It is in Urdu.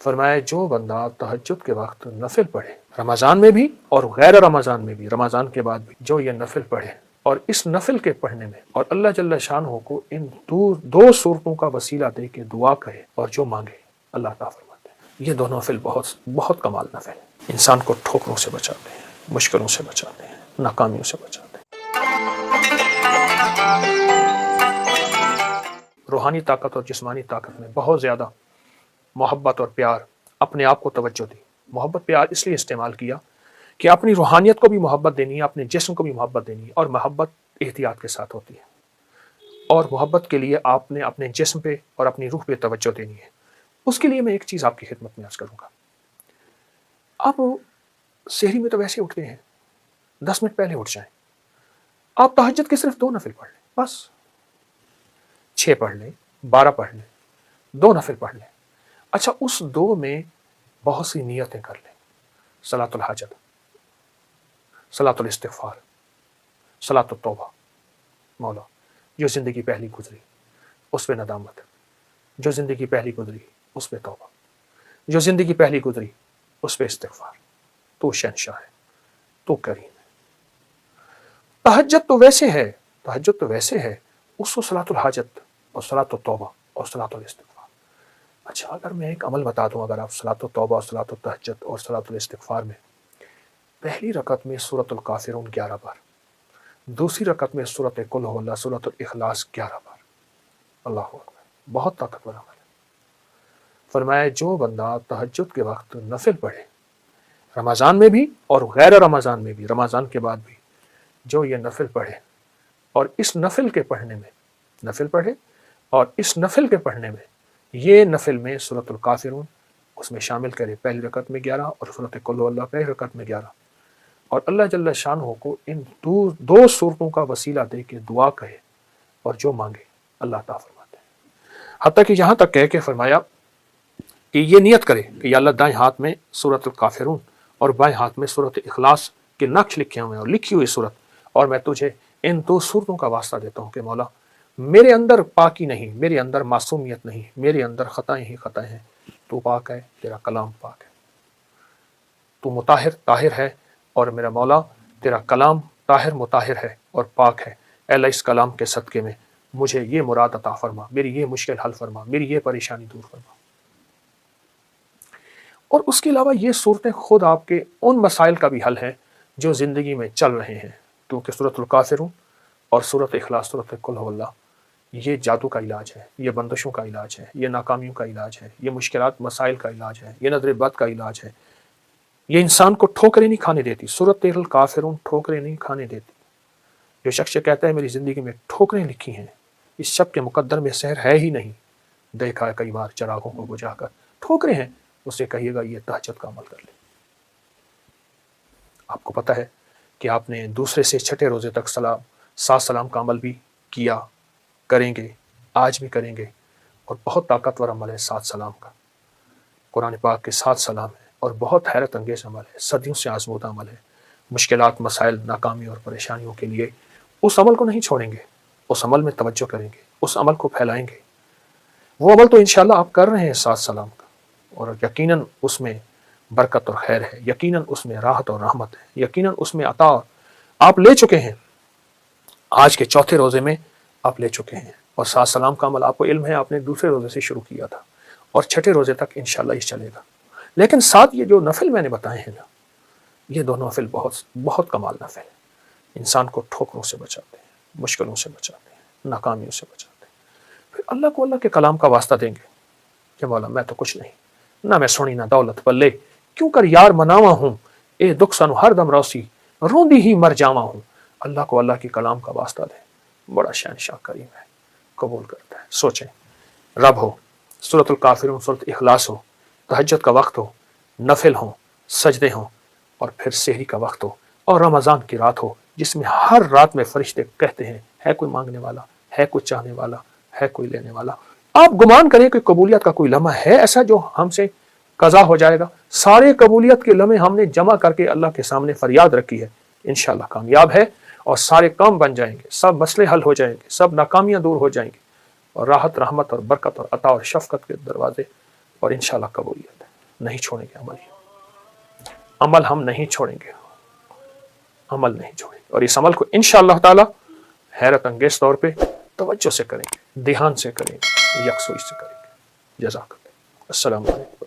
فرمایا جو بندہ تہجد کے وقت نفل پڑھے، رمضان میں بھی اور غیر رمضان میں بھی، رمضان کے بعد بھی، جو یہ نفل پڑھے اور اس نفل کے پڑھنے میں اور اللہ جل شانہ کو ان دو صورتوں کا وسیلہ دے کے دعا کہے اور جو مانگے اللہ عطا فرماتے ہیں۔ یہ دونوں نفل بہت کمال نفل ہیں، انسان کو ٹھوکروں سے بچاتے ہیں، مشکلوں سے بچاتے ہیں، ناکامیوں سے بچاتے ہیں۔ روحانی طاقت اور جسمانی طاقت میں بہت زیادہ محبت اور پیار، اپنے آپ کو توجہ دی۔ محبت پیار اس لیے استعمال کیا کہ اپنی روحانیت کو بھی محبت دینی ہے، اپنے جسم کو بھی محبت دینی ہے، اور محبت احتیاط کے ساتھ ہوتی ہے، اور محبت کے لیے آپ نے اپنے جسم پہ اور اپنی روح پہ توجہ دینی ہے۔ اس کے لیے میں ایک چیز آپ کی خدمت میں عرض کروں گا۔ آپ سحری میں تو ویسے اٹھتے ہیں، 10 منٹ پہلے اٹھ جائیں، آپ تہجد کے صرف 2 نفل پڑھ لیں، بس 6 پڑھ لیں، 12 پڑھ لیں، 2 نفل پڑھ لیں۔ اچھا، اس 2 میں بہت سی نیتیں کر لیں، صلاۃ الحاجت، صلاۃ الاستغفار، صلاۃ التوبہ۔ مولا جو زندگی پہلی گزری اس پہ ندامت، جو زندگی پہلی گزری اس پہ توبہ، جو زندگی پہلی گزری اس پہ استغفار۔ تو شہنشاہ ہے، تو کریم ہے۔ تہجد تو ویسے ہے، اس کو صلاۃ الحاجت اور صلاۃ التوبہ اور صلاۃ الاستغفار۔ اچھا، اگر میں ایک عمل بتا دوں، اگر آپ صلاۃ التوبہ اور صلاۃ التہجد اور صلاۃ الاستغفار میں پہلی رکعت میں سورۃ الکافرون 11 بار، دوسری رکعت میں سورۃ قل هو اللہ، سورۃ الاخلاص 11 بار، اللہ اکبر، بہت طاقتور عمل ہے۔ فرمایا جو بندہ تہجد کے وقت نفل پڑھے، رمضان میں بھی اور غیر رمضان میں بھی، رمضان کے بعد بھی، جو یہ نفل پڑھے اور اس نفل کے پڑھنے میں، نفل پڑھے اور اس نفل کے پڑھنے میں، یہ نفل میں سورۃ الکافرون اس میں شامل کرے، پہلی رکعت میں 11 اور سورۃ قل هو اللہ پہلی رکعت میں 11، اور اللہ جل شانہ کو ان 2 صورتوں کا وسیلہ دے کے دعا کہے اور جو مانگے اللہ عطا فرماتے ہیں۔ حتیٰ کہ یہاں تک کہہ کے فرمایا کہ یہ نیت کرے کہ یا اللہ دائیں ہاتھ میں سورۃ الکافرون اور بائیں ہاتھ میں سورۃ اخلاص کے نقش لکھے ہوئے ہیں اور لکھی ہوئی صورت، اور میں تجھے ان 2 صورتوں کا واسطہ دیتا ہوں کہ مولا میرے اندر پاکی نہیں، میرے اندر معصومیت نہیں، میرے اندر خطائیں ہی خطائیں ہیں، تو پاک ہے، تیرا کلام پاک ہے، تو مطہر طاہر ہے، اور میرا مولا تیرا کلام طاہر مطہر ہے اور پاک ہے۔ اے اللہ اس کلام کے صدقے میں مجھے یہ مراد عطا فرما، میری یہ مشکل حل فرما، میری یہ پریشانی دور فرما۔ اور اس کے علاوہ یہ صورتیں خود آپ کے ان مسائل کا بھی حل ہیں جو زندگی میں چل رہے ہیں، کیونکہ سورۃ الکافرون اور سورۃ اخلاص، سورۃ قل هو اللہ، یہ جادو کا علاج ہے، یہ بندشوں کا علاج ہے، یہ ناکامیوں کا علاج ہے، یہ مشکلات مسائل کا علاج ہے، یہ نظر بد کا علاج ہے، یہ انسان کو ٹھوکریں نہیں کھانے دیتی۔ سورۃ الکافرون ٹھوکریں نہیں کھانے دیتی۔ جو شخص کہتا ہے میری زندگی میں ٹھوکریں لکھی ہیں، اس شب کے مقدر میں سحر ہے ہی نہیں، دیکھا ہے کئی بار چراغوں کو بجھا کر، ٹھوکریں ہیں، اسے کہیے گا یہ تہجد کا عمل کر لے۔ آپ کو پتہ ہے کہ آپ نے دوسرے سے چھٹے روزے تک 7 سلام کا عمل بھی کیا، کریں گے، آج بھی کریں گے، اور بہت طاقتور عمل ہے 7 سلام کا۔ قرآن پاک کے 7 سلام ہے اور بہت حیرت انگیز عمل ہے، صدیوں سے آزمودہ عمل ہے۔ مشکلات، مسائل، ناکامی اور پریشانیوں کے لیے اس عمل کو نہیں چھوڑیں گے، اس عمل میں توجہ کریں گے، اس عمل کو پھیلائیں گے۔ وہ عمل تو انشاءاللہ آپ کر رہے ہیں 7 سلام کا، اور یقیناً اس میں برکت اور خیر ہے، یقیناً اس میں راحت اور رحمت ہے، یقیناً اس میں عطا آپ لے چکے ہیں۔ آج کے چوتھے روزے میں آپ لے چکے ہیں، اور 7 سلام کا عمل آپ کو علم ہے آپ نے دوسرے روزے سے شروع کیا تھا، اور چھٹے روزے تک انشاءاللہ یہ چلے گا۔ لیکن ساتھ یہ جو نفل میں نے بتائے ہیں نا، یہ دونوں نفل بہت کمال نفل ہیں، انسان کو ٹھوکروں سے بچاتے ہیں، مشکلوں سے بچاتے ہیں، ناکامیوں سے بچاتے ہیں۔ پھر اللہ کو اللہ کے کلام کا واسطہ دیں گے کہ مولا میں تو کچھ نہیں، نہ میں سونی نہ دولت پلے، کیوں کر یار مناوا ہوں، اے دکھ سنو ہر دم روسی، روندی ہی مر جاوا ہوں۔ اللہ کو اللہ کی کلام کا واسطہ دیں، بڑا شہنشاہ کریم ہے، قبول کرتا ہے۔ سوچیں، رب ہو، سورۃ الکافرون، سورۃ اخلاص ہو، تہجد کا وقت ہو، نفل ہوں، سجدے ہوں، اور پھر سحری کا وقت ہو، اور رمضان کی رات ہو جس میں ہر رات میں فرشتے کہتے ہیں ہے کوئی مانگنے والا، ہے کوئی چاہنے والا، ہے کوئی لینے والا۔ آپ گمان کریں کہ قبولیت کا کوئی لمحہ ہے ایسا جو ہم سے قضا ہو جائے گا؟ سارے قبولیت کے لمحے ہم نے جمع کر کے اللہ کے سامنے فریاد رکھی ہے، انشاءاللہ کامیاب ہے، اور سارے کام بن جائیں گے، سب مسئلے حل ہو جائیں گے، سب ناکامیاں دور ہو جائیں گی، اور راحت، رحمت اور برکت اور عطا اور شفقت کے دروازے، اور انشاءاللہ قبولیت ہے۔ نہیں چھوڑیں گے عمل ہم نہیں چھوڑیں گے، عمل نہیں چھوڑیں گے، اور اس عمل کو انشاءاللہ تعالی حیرت انگیز طور پہ توجہ سے کریں گے، دھیان سے کریں گے، یکسوئی سے کریں گے۔ جزاک اللہ، السلام علیکم۔